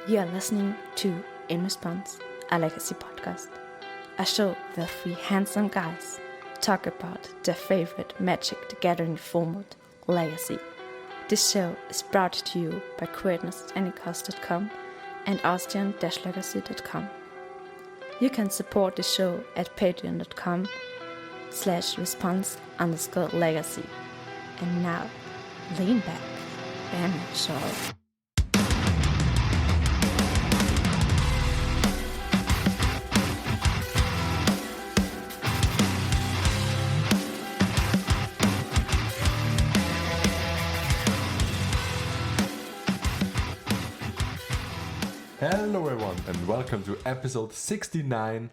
You're listening to In Response, a legacy podcast. A show where three handsome guys talk about their favorite Magic the Gathering format, Legacy. This show is brought to you by createness@anycost.com and austrian-legacy.com. You can support the show at patreon.com/response_legacy. And now, lean back and enjoy. Hello everyone and welcome to episode 69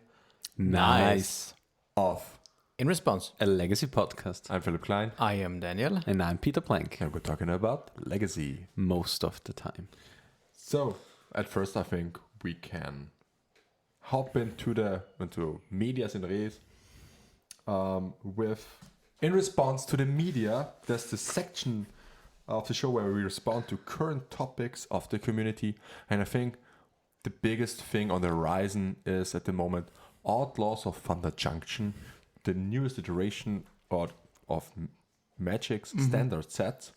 Nice. of In Response, A legacy podcast. I'm Philip Klein I am Daniel. And I'm Peter Plank. and we're talking about legacy. Most of the time. So at first I think we can hop into medias in res with in response to the media. There's the section of the show where we respond to current topics of the community, and I think the biggest thing on the horizon is at the moment Outlaws of Thunder Junction, the newest iteration of Magic's standard set,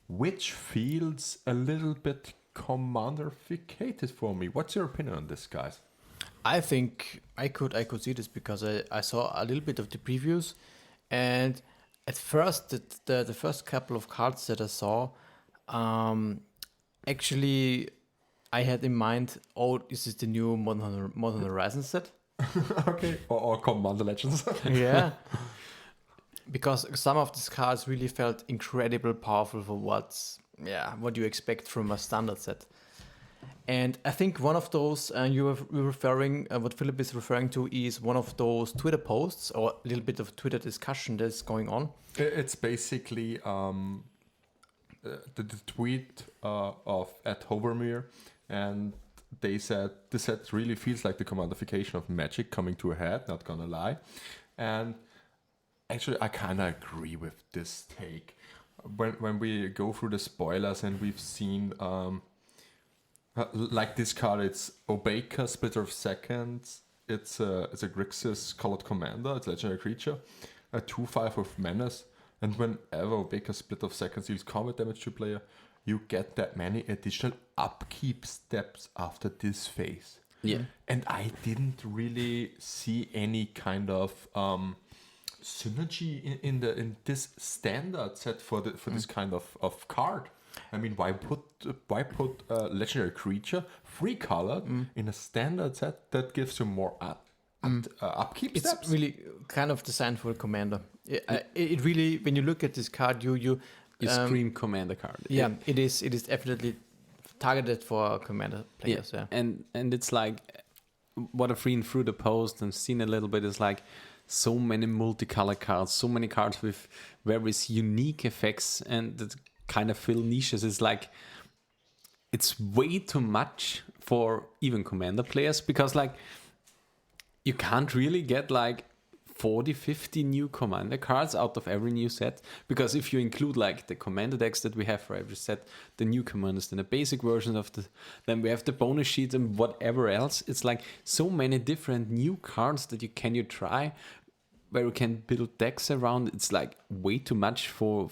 which feels a little bit commanderificated for me. What's your opinion on this, guys? I think I could see this because I saw a little bit of the previews, and at first the first couple of cards that I saw, actually I had in mind, this is the new Modern Horizon set. Okay, or Commander Legends. Yeah. Because some of these cards really felt incredibly powerful for what you expect from a standard set. And I think one of those, what Philip is referring to is one of those Twitter posts or a little bit of Twitter discussion that's going on. It's basically the tweet of at Hovermere, and they said the set really feels like the commandification of Magic coming to a head, not gonna lie. And actually I kind of agree with this take. When we go through the spoilers and we've seen like this card, it's Obeka, Splitter of Seconds. It's a Grixis colored commander. It's a legendary creature, a 2/5 with menace. And whenever Obeka, Splitter of Seconds deals combat damage to a player, you get that many additional upkeep steps after this phase. Yeah. And I didn't really see any kind of synergy in this standard set for this kind of card. I mean, why put a legendary creature 3-colored in a standard set that gives you more upkeep steps? It's really kind of designed for a commander. It really, when you look at this card, you scream commander card. Yeah, it is definitely targeted for commander players. Yeah. And it's like what I've read through the post and seen a little bit is like so many multicolor cards, so many cards with various unique effects and that kind of fill niches. It's like it's way too much for even commander players because like you can't really get like 40-50 new commander cards out of every new set, because if you include like the commander decks that we have for every set, the new commanders, then the basic version of then we have the bonus sheets and whatever else, it's like so many different new cards that you try where you can build decks around. It's like way too much to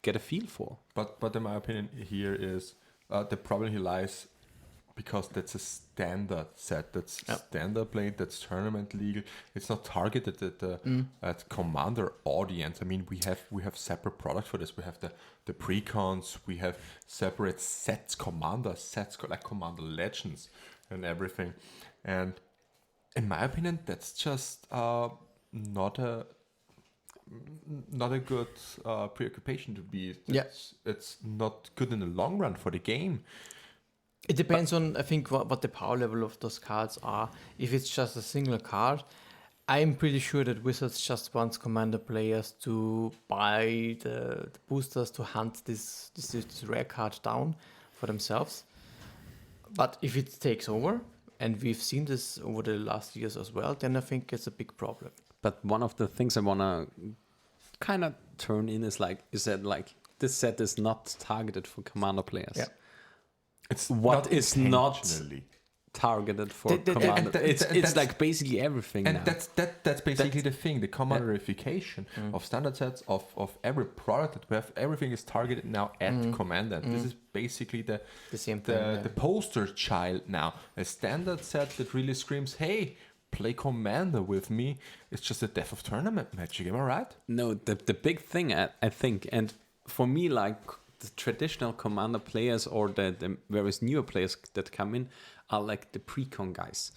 get a feel for. But in my opinion here is the problem here lies because that's a standard set, that's standard played, that's tournament legal. It's not targeted at commander audience. I mean, we have separate products for this. We have the precons, we have separate sets, commander sets like Commander Legends and everything. And in my opinion, that's just not a good preoccupation to be. It's not good in the long run for the game. It depends on, I think, what the power level of those cards are. If it's just a single card, I'm pretty sure that Wizards just wants commander players to buy the boosters to hunt this rare card down for themselves. But if it takes over, and we've seen this over the last years as well, then I think it's a big problem. But one of the things I want to kind of turn in is that this set is not targeted for commander players. Yeah. It's what not is not intentionally. targeted for The- commander. It's that's- like basically everything And now. that's basically the thing. The commanderification of standard sets of every product that we have, everything is targeted now at commander. And this is basically the same thing. the poster child now. A standard set that really screams, "Hey, play commander with me." It's just the death of tournament magic. Am I right? No, the big thing I think, and for me, like the traditional commander players or the various newer players that come in are like the pre-con guys.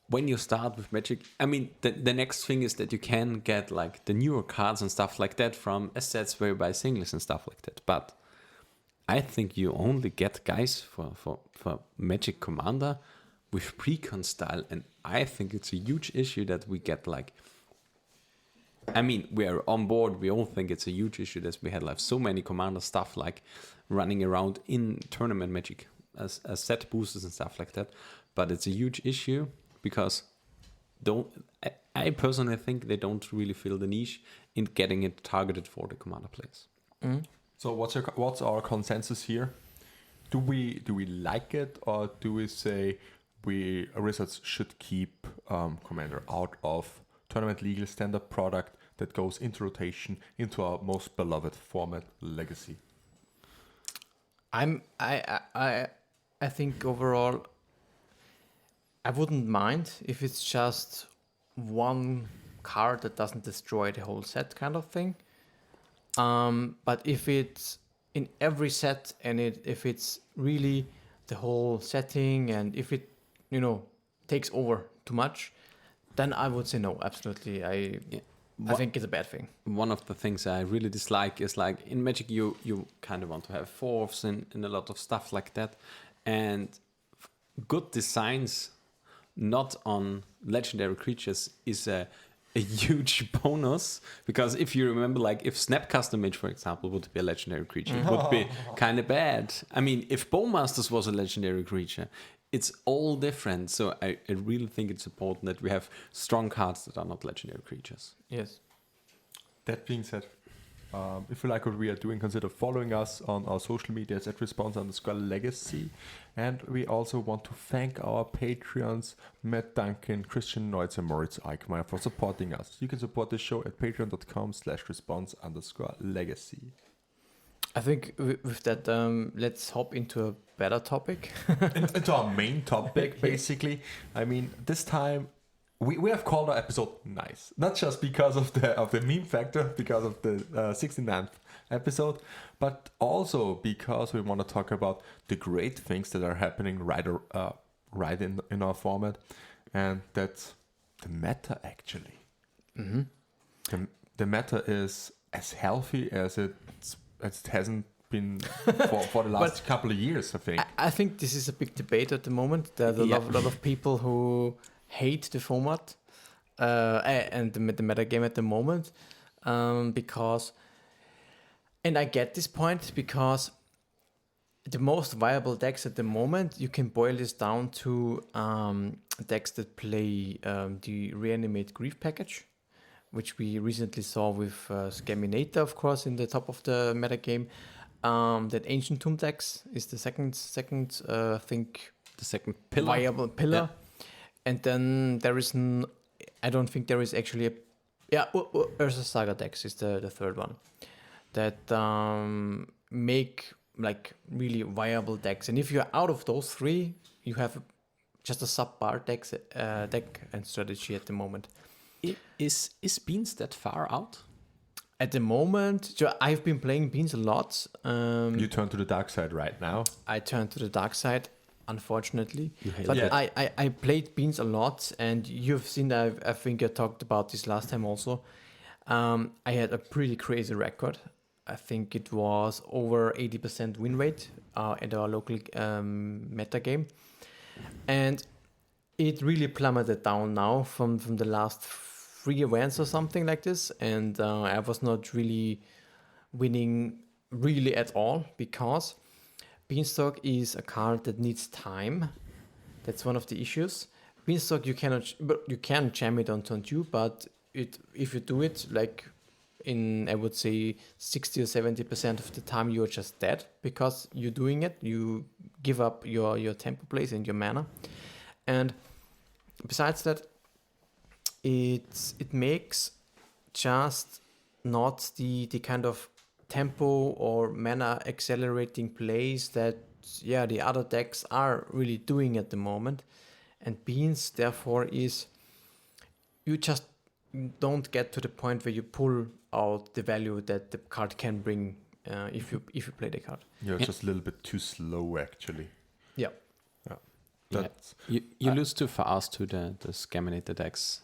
When you start with Magic, I mean, the next thing is that you can get like the newer cards and stuff like that from sets where you buy singles and stuff like that. But I think you only get guys for Magic Commander with pre-con style, and I think it's a huge issue that we get like. I mean, we're on board. We all think it's a huge issue that we had like so many commander stuff like running around in tournament Magic as set boosters and stuff like that. But it's a huge issue because I personally think they don't really feel the niche in getting it targeted for the commander players. So what's our consensus here? Do we like it, or do we say Wizards should keep commander out of tournament legal standard product that goes into rotation into our most beloved format, Legacy? I think overall, I wouldn't mind if it's just one card that doesn't destroy the whole set, kind of thing. But if it's in every set and if it's really the whole setting, and if it takes over too much, then I would say no, absolutely. I think it's a bad thing. One of the things I really dislike is like in Magic you kind of want to have fourths and a lot of stuff like that, and good designs not on legendary creatures is a huge bonus, because if you remember, like if Snapcaster Mage, for example, would be a legendary creature, it would be kind of bad. I mean, if Bowmasters was a legendary creature, it's all different. So I really think it's important that we have strong cards that are not legendary creatures. Yes. That being said, if you like what we are doing, consider following us on our social medias at response_legacy. And we also want to thank our Patreons, Matt Duncan, Christian Neutz, and Moritz Eichmeyer for supporting us. You can support the show at patreon.com/response_legacy. I think with that, let's hop into a better topic. Into our main topic, basically. I mean, this time we have called our episode nice, not just because of the meme factor, because of the 69th episode, but also because we want to talk about the great things that are happening right in our format, and that's the meta actually. The meta is as healthy as it hasn't been for the last couple of years, I think. I think this is a big debate at the moment. There's a lot of people who hate the format and the metagame at the moment, because, and I get this point, because the most viable decks at the moment, you can boil this down to decks that play the Reanimate Grief package, which we recently saw with Scaminator, of course, in the top of the metagame. That Ancient Tomb decks is the second I think The second pillar. viable pillar. And then there is I don't think there is actually Urza Saga decks is the third one that make like really viable decks. And if you're out of those three, you have just a subpar deck and strategy at the moment. Is Beans that far out? At the moment, so I've been playing Beans a lot. You turn to the dark side right now. I turned to the dark side, unfortunately. But I played Beans a lot, and you've seen, I think I talked about this last time also. I had a pretty crazy record. I think it was over 80% win rate at our local meta game. And it really plummeted down now from the last 3 events or something like this. And I was not really winning really at all, because Beanstalk is a card that needs time. That's one of the issues. Beanstalk, you can jam it on turn 2, but if you do it like in, I would say 60 or 70% of the time, you're just dead because you're doing it. You give up your tempo plays and your mana. And besides that, it makes just not the kind of tempo or mana accelerating plays that the other decks are really doing at the moment. And Beans therefore is, you just don't get to the point where you pull out the value that the card can bring if you play the card. You're just a little bit too slow, actually. Yeah. That's, You lose too fast to the Scaminator decks.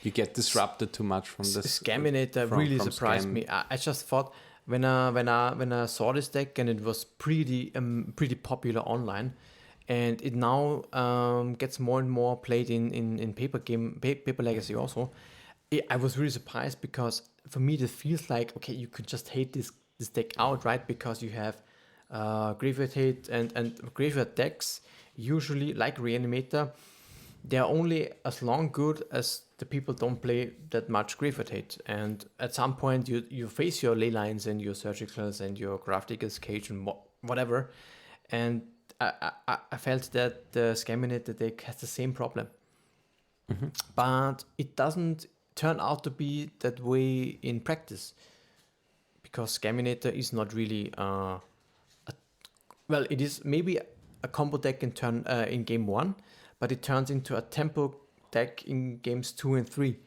You get disrupted too much from this. Scaminator really surprised me. I just thought when I saw this deck, and it was pretty popular online, and it now gets more and more played in paper legacy also. I was really surprised, because for me it feels like, okay, you could just hate this deck out, right? Because you have graveyard hate and graveyard decks usually, like Reanimator, they are only as long good as the people don't play that much graveyard hate. And at some point you face your ley lines and your surgicals and your Grafdigger's Cage and whatever. And I felt that the Scaminator deck has the same problem. Mm-hmm. But it doesn't turn out to be that way in practice, because Scaminator is not really it is maybe a combo deck in game 1, but it turns into a tempo deck in games 2 and 3,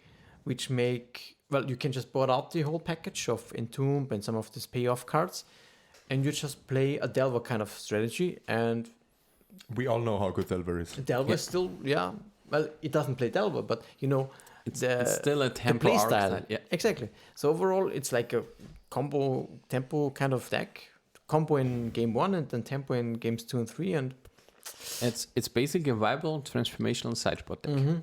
which make, you can just board out the whole package of Entomb and some of these payoff cards, and you just play a Delver kind of strategy. And we all know how good Delver is. Delver is still, it doesn't play Delver, but it's still a tempo play arc style. Yeah, exactly. So overall, it's like a combo tempo kind of deck. Combo in game 1 and then tempo in games 2 and 3, and it's basically a viable transformational sideboard deck. Mm-hmm.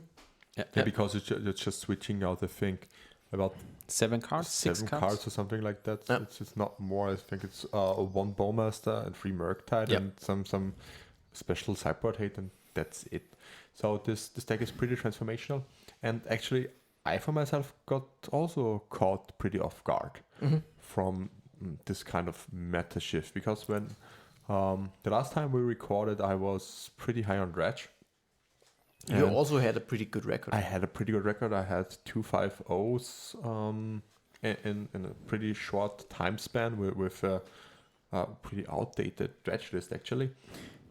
Yeah, because it's just switching out, I think, about 7 cards, 6 cards or something like that. Yeah. It's just not more. I think it's 1 Bowmaster and 3 Murktide and some special sideboard hate, and that's it. So this deck is pretty transformational. And actually, I for myself got also caught pretty off guard from this kind of meta shift, because when the last time we recorded, I was pretty high on Dredge. You also had a pretty good record. I had a pretty good record. I had 2 5-0s in a pretty short time span with a pretty outdated Dredge list, actually.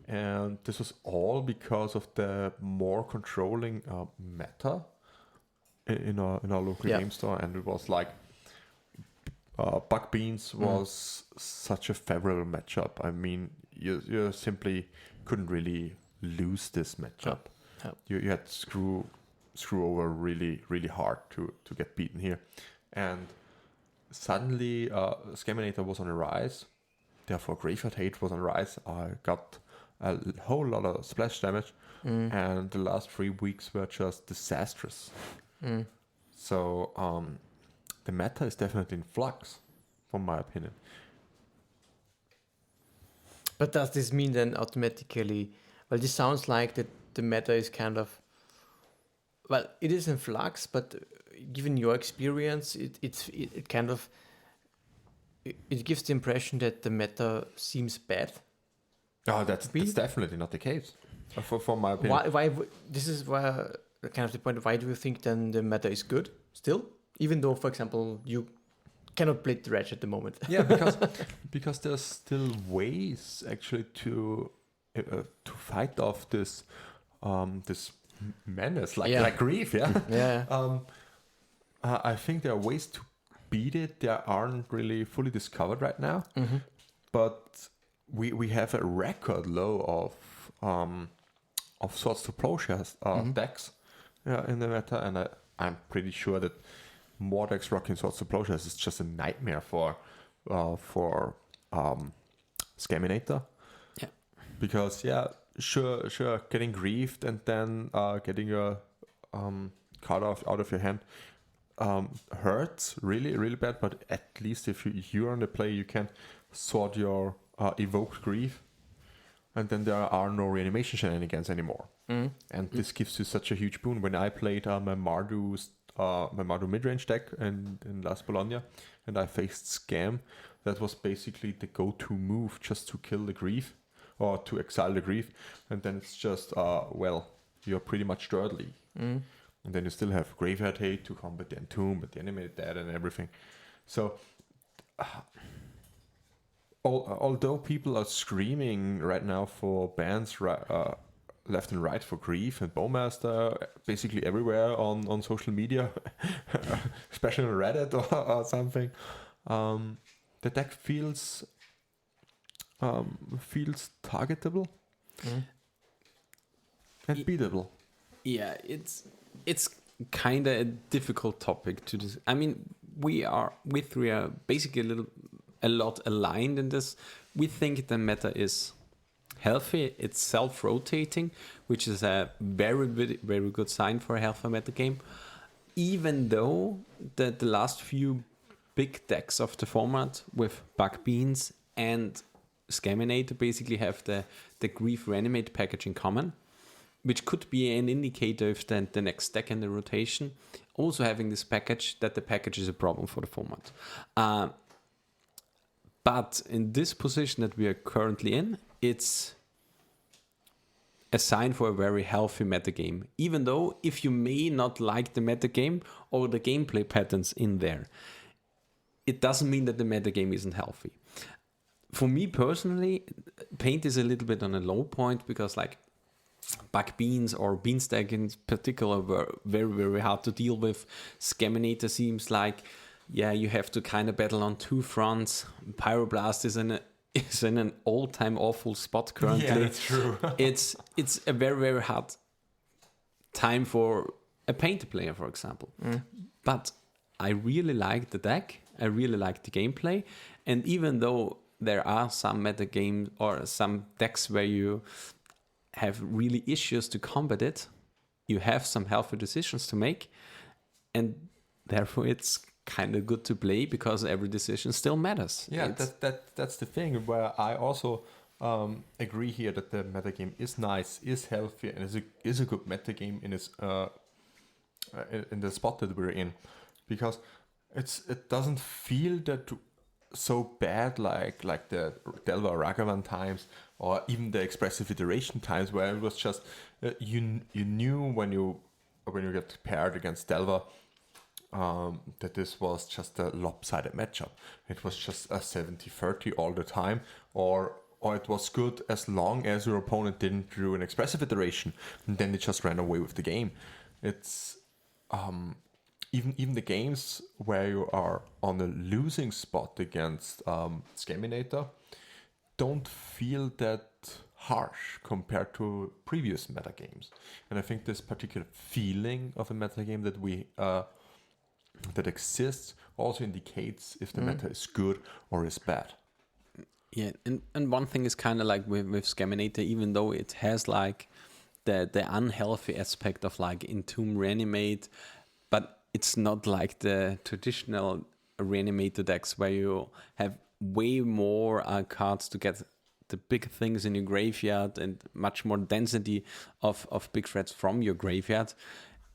And this was all because of the more controlling meta in our local game store. And it was like Buck Beans was such a favorable matchup. I mean, you simply couldn't really lose this matchup. You had to screw over really, really hard to get beaten here. And suddenly Scaminator was on a rise. Therefore, Graveyard Hate was on a rise. I got a whole lot of splash damage. And the last 3 weeks were just disastrous. So the meta is definitely in flux, from my opinion. But does this mean then automatically, this sounds like that the meta is kind of, it is in flux, but given your experience, it kind of, it gives the impression that the meta seems bad. Oh, that's definitely not the case, from my opinion. This is why kind of the point. Why do you think then the meta is good still, even though, for example, you cannot play Dredge at the moment? Yeah, because there's still ways actually to fight off this menace like Grief. I think there are ways to beat it. They aren't really fully discovered right now, but we have a record low of Swords to Plowshares decks in the meta, and I'm pretty sure that more decks rocking Swords to Plowshares is just a nightmare for Scaminator. Yeah, because sure, getting griefed and then getting your card out of your hand hurts really, really bad. But at least if you're on the play, you can sort your evoked grief, and then there are no reanimation shenanigans anymore. And this gives you such a huge boon. When I played my Mardu midrange deck in Last Bologna, and I faced Scam, that was basically the go-to move just to kill the grief or to exile the grief, and then it's just you're pretty much thirdly. And then you still have Graveyard Hate to combat the Entomb, but the Animated Dead and everything. So, although people are screaming right now for bans left and right for Grief and Bowmaster, basically everywhere on social media, especially on Reddit or something, the deck feels targetable and beatable. Yeah, it's kind of a difficult topic to dis- I mean, we three are basically a lot aligned in this. We think the meta is healthy. It's self-rotating, which is a very, very, very good sign for a healthy meta game. Even though the last few big decks of the format with Bug Beans and Scaminator basically have the Grief Reanimate package in common, which could be an indicator if the next deck in the rotation also having this package, that the package is a problem for the format. But in this position that we are currently in, it's a sign for a very healthy metagame. Even though if you may not like the metagame or the gameplay patterns in there, it doesn't mean that the metagame isn't healthy. For me personally, Paint is a little bit on a low point because like Bug Beans or Beanstack in particular were very, very hard to deal with. Scaminator seems like, you have to kind of battle on two fronts. Pyroblast is in an all-time awful spot currently. Yeah, that's true. It's a very, very hard time for a Paint player, for example. But I really like the deck. I really like the gameplay. And even though there are some meta games or some decks where you have really issues to combat it, you have some healthy decisions to make, and therefore it's kind of good to play because every decision still matters. Yeah, that's the thing where I also agree here that the metagame is nice, is healthy, and is a good metagame in its in the spot that we're in, because it doesn't feel that so bad like the Delva Ragavan times or even the Expressive Iteration times where it was just you knew when you get paired against Delva that this was just a lopsided matchup. It was just a 70-30 all the time, or it was good as long as your opponent didn't do an Expressive Iteration, and then they just ran away with the game. It's even the games where you are on a losing spot against Scaminator don't feel that harsh compared to previous metagames. And I think this particular feeling of a metagame that we that exists also indicates if the meta is good or is bad. Yeah, and one thing is kind of like with Scaminator, even though it has like the unhealthy aspect of like Entomb Reanimate, but it's not like the traditional Reanimator decks where you have way more cards to get the big things in your graveyard and much more density of big threats from your graveyard.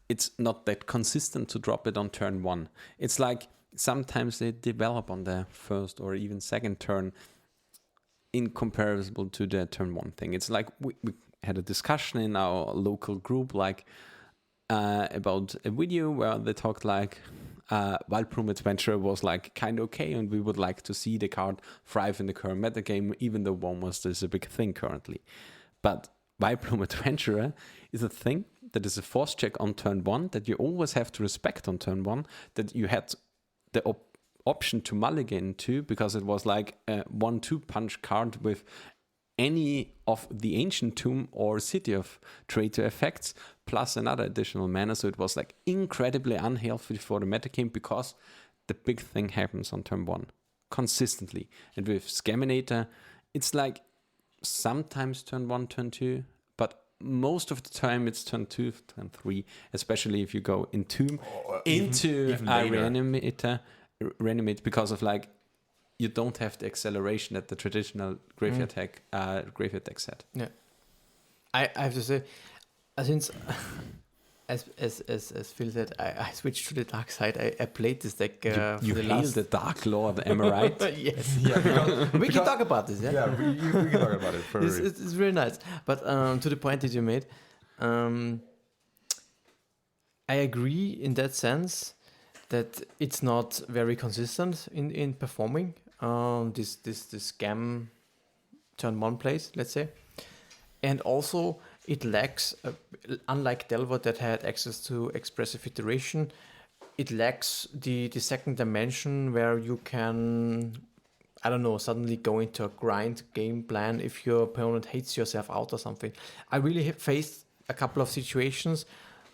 It's not that consistent to drop it on turn one. It's like sometimes they develop on the first or even second turn in comparison to the turn one thing. It's like we had a discussion in our local group like about a video where they talked like Wild Plume Adventurer was like kind of okay, and we would like to see the card thrive in the current metagame, even though Bowmaster is a big thing currently. But Wild Plume Adventurer is a thing that is a force check on turn one that you always have to respect on turn one, that you had the option to mulligan to, because it was like a 1-2 punch card with any of the Ancient Tomb or City of Traitor effects, plus another additional mana. So it was like incredibly unhealthy for the metagame because the big thing happens on turn one consistently. And with Scaminator, it's like sometimes turn one, turn two, but most of the time it's turn two, turn three, especially if you go into Reanimate, because of like you don't have the acceleration that the traditional graveyard deck had. Yeah, I have to say, since as Phil said, I switched to the dark side. I played this deck. You for the hail last... the Dark Lord, am I right? Yes. Yeah, We can talk about this. Yeah. Yeah, we can talk about it. It's very nice. But to the point that you made, I agree in that sense that it's not very consistent in performing this scam turn one plays, let's say. And also it lacks, unlike Delver that had access to expressive iteration, it lacks the second dimension where you can, I don't know, suddenly go into a grind game plan if your opponent hates yourself out or something. I really have faced a couple of situations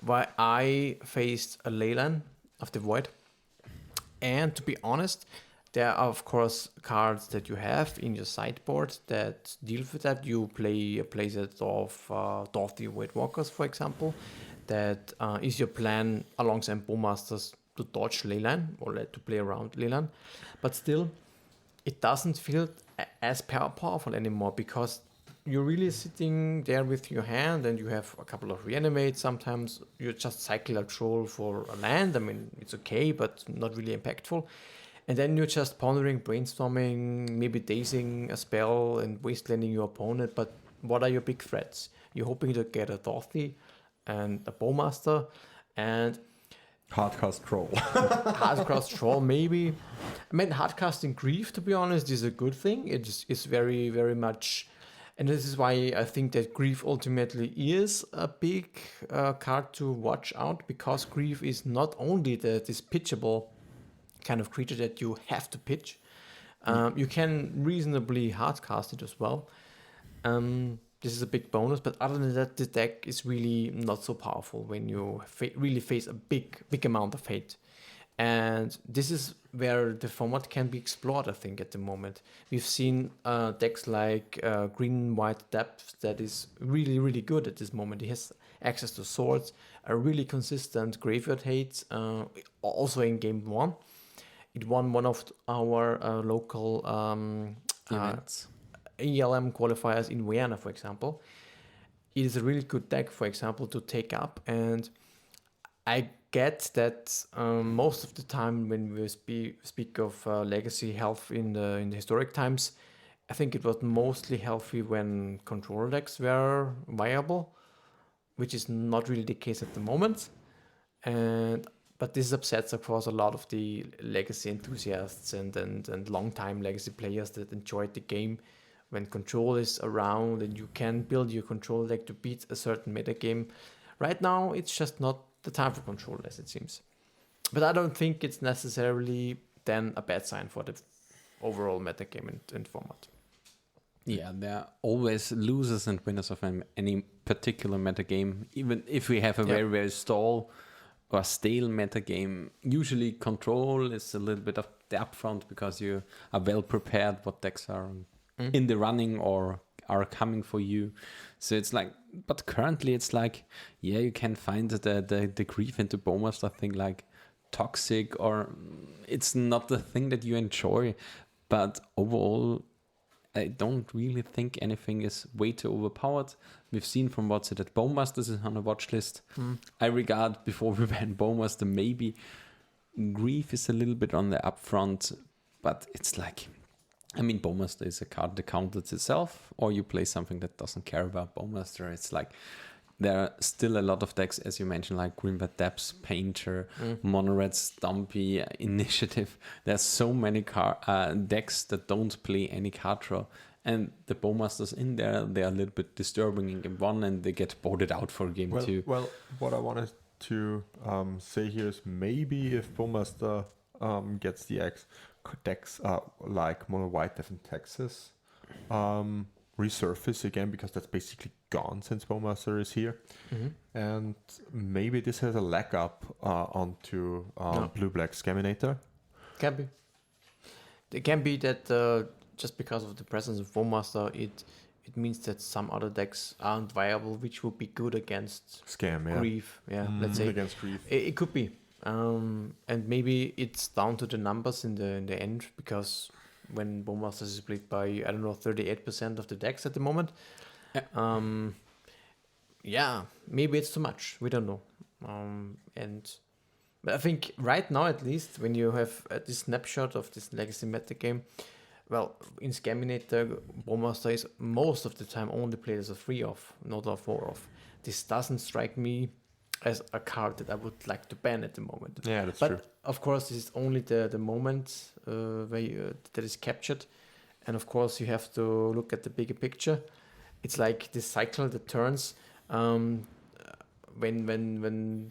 where I faced a Leyline of the Void. And to be honest, there are of course cards that you have in your sideboard that deal with that. You play a playset of Dorothy Weight Walkers, for example. That is your plan alongside Bowmasters to dodge Leyline or to play around Leyline. But still, it doesn't feel as powerful anymore because you're really sitting there with your hand and you have a couple of reanimates. Sometimes you just cycle a troll for a land. I mean, it's okay, but not really impactful. And then you're just pondering, brainstorming, maybe dazing a spell and wastelanding your opponent. But what are your big threats? You're hoping to get a Dorothy and a Bowmaster and Hardcast Troll. Hardcast Troll, maybe. I mean, hardcasting Grief, to be honest, is a good thing. It is very, very much... And this is why I think that Grief ultimately is a big card to watch out, because Grief is not only this pitchable kind of creature that you have to pitch. You can reasonably hardcast it as well. This is a big bonus, but other than that, the deck is really not so powerful when you really face a big amount of hate. And this is where the format can be explored, I think, at the moment. We've seen decks like Green-White Depth that is really, really good at this moment. It has access to swords, a really consistent graveyard hate, also in Game 1. It won one of our local Events. ELM qualifiers in Vienna, for example. It is a really good deck, for example, to take up. And I get that most of the time when we speak of legacy health in the historic times, I think it was mostly healthy when control decks were viable, which is not really the case at the moment. But this upsets, of course, a lot of the legacy enthusiasts and long-time legacy players that enjoyed the game when control is around and you can build your control deck to beat a certain metagame. Right now, it's just not the time for control, as it seems. But I don't think it's necessarily then a bad sign for the overall metagame and format. Yeah, there are always losers and winners of any particular metagame. Even if we have a very, very stale or stale metagame, usually control is a little bit of the upfront because you are well prepared what decks are in the running or are coming for you. So it's like, but currently it's like, yeah, you can find the Grief into Bowmaster thing like toxic, or it's not the thing that you enjoy. But overall, I don't really think anything is way too overpowered. We've seen from what's it that Bowmasters is on a watch list. I regard before we ban Bowmaster, maybe Grief is a little bit on the upfront, but it's like, I mean, Bowmaster is a card that counters itself, or you play something that doesn't care about Bowmaster. It's like there are still a lot of decks, as you mentioned, like Greenbat Depths, Painter, Monored, Stumpy, Initiative. There's so many decks that don't play any card draw. And the Bowmasters in there, they are a little bit disturbing in game 1 and they get boarded out for game 2. Well, what I wanted to say here is maybe if Bowmaster gets the decks like Mono White Def in Texas resurface again, because that's basically gone since Bowmaster is here. And maybe this has a leg up onto Blue-Black Scaminator. Can be. It can be that just because of the presence of Bowmaster, it means that some other decks aren't viable, which would be good against Grief. Let's say against Grief. It could be. And maybe it's down to the numbers in the end, because when Bowmasters is split by, I don't know, 38% of the decks at the moment, maybe it's too much. We don't know. But I think right now, at least, when you have this snapshot of this legacy metagame, well, in Scaminator, Bowmaster is most of the time only played as a 3-off, not a 4-off. This doesn't strike me as a card that I would like to ban at the moment. Yeah, that's but true. of course, this is only the moment that is captured. And of course, you have to look at the bigger picture. It's like this cycle that turns. When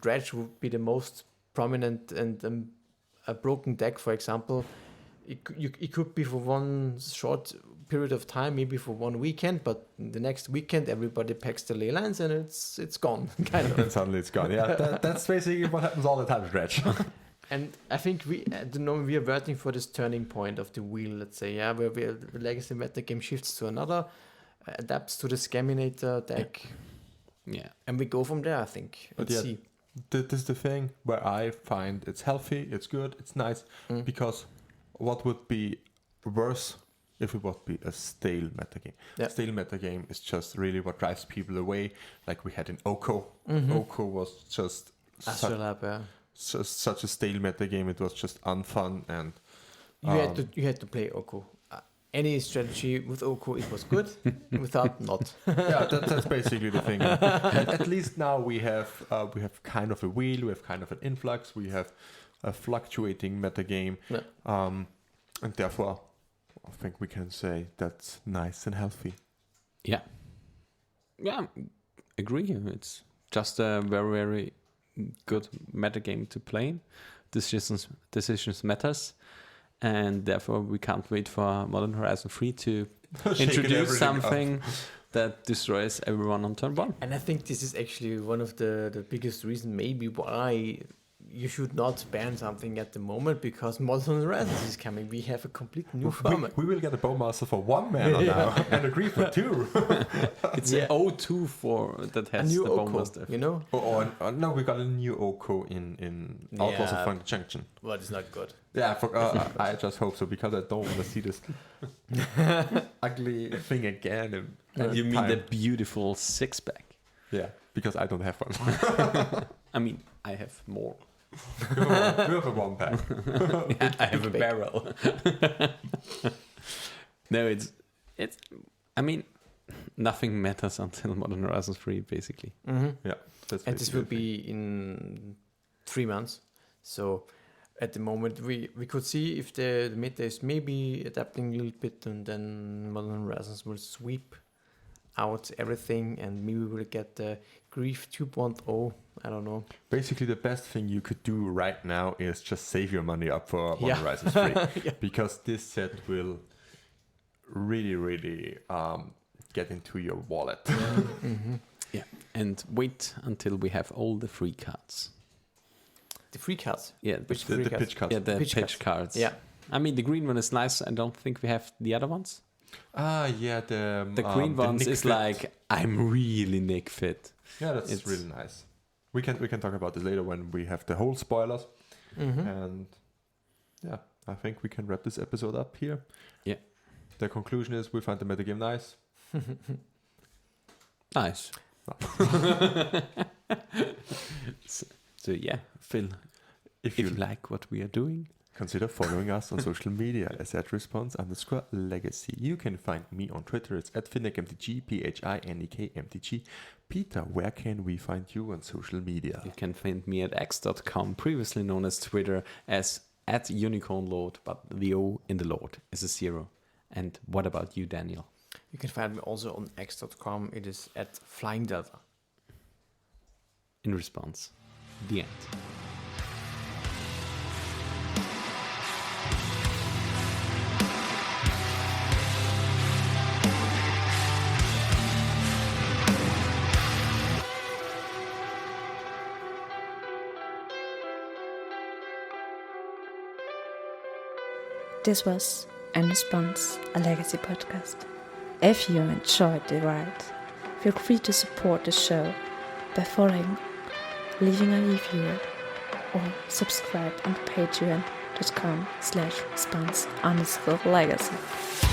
Dredge would be the most prominent and a broken deck, for example, it could be for one short period of time, maybe for one weekend, but the next weekend everybody packs the ley lines and it's gone, kind of. And suddenly it's gone. Yeah, that's basically what happens all the time with Dredge. And I think we are waiting for this turning point of the wheel, let's say, where the legacy metagame shifts to another, adapts to the Scaminator deck. Yeah. And we go from there, I think. Let's see. This is the thing where I find it's healthy, it's good, it's nice, because what would be worse if it would be a stale metagame? Yeah. Stale metagame is just really what drives people away, like we had in Oko. Oko was just such a stale metagame. It was just unfun, and you had to play Oko. Any strategy with Oko, it was good. Without, not. Yeah, that's basically the thing. At least now we have kind of a wheel, we have kind of an influx, we have a fluctuating metagame, and therefore I think we can say that's nice and healthy. Yeah, agree. It's just a very, very good metagame to play. Decisions matters. And therefore, we can't wait for Modern Horizon 3 to introduce something that destroys everyone on turn 1. And I think this is actually one of the biggest reasons maybe why you should not ban something at the moment, because Modern Horizon is coming. We have a complete new format. We will get a Bowmaster for 1 mana now and a Grief for 2. It's an O2 for that has a new the Oko, Bowmaster. you know? No, we got a new Oko in Outlaws of Fun Junction. Well, it's not good. Yeah, I just hope so, because I don't want to see this ugly thing again. You mean the beautiful 6-pack? Yeah, because I don't have one. I mean, I have more. You have a 1-pack. Yeah, I have a barrel. No, it's. I mean, nothing matters until Modern Horizon 3, basically. Yeah, that's and this will be in 3 months. So at the moment, we could see if the meta is maybe adapting a little bit, and then Modern Horizons will sweep out everything, and maybe we'll get the Grief 2.0. I don't know. Basically, the best thing you could do right now is just save your money up for Modern Horizons 3. Because this set will really, really get into your wallet. Yeah, and wait until we have all the free cards. The free cards? Yeah, Which the free cards? pitch cards. Yeah, the pitch pitch cards. Yeah. I mean, the green one is nice. I don't think we have the other ones. Yeah, the green ones Nick is Fit. like, I'm really Nick Fit. Yeah, it's really nice. We can talk about this later when we have the whole spoilers. And yeah, I think we can wrap this episode up here. Yeah. The conclusion is we find the metagame nice. Nice. So yeah, Phil, if you like what we are doing, consider following us on social media as @response_legacy. You can find me on Twitter. It's @PhinnekMTG, PHINEKMTG. Peter, where can we find you on social media? you can find me at x.com, previously known as Twitter, as @unicornlord, but the O in the Lord is a 0. And what about you, Daniel? You can find me also on x.com. It is @FlyingDelta. In response, the end. This was In Response, a Legacy podcast. If you enjoyed the ride, feel free to support the show by following, leaving a review, or subscribe on patreon.com/response_legacy.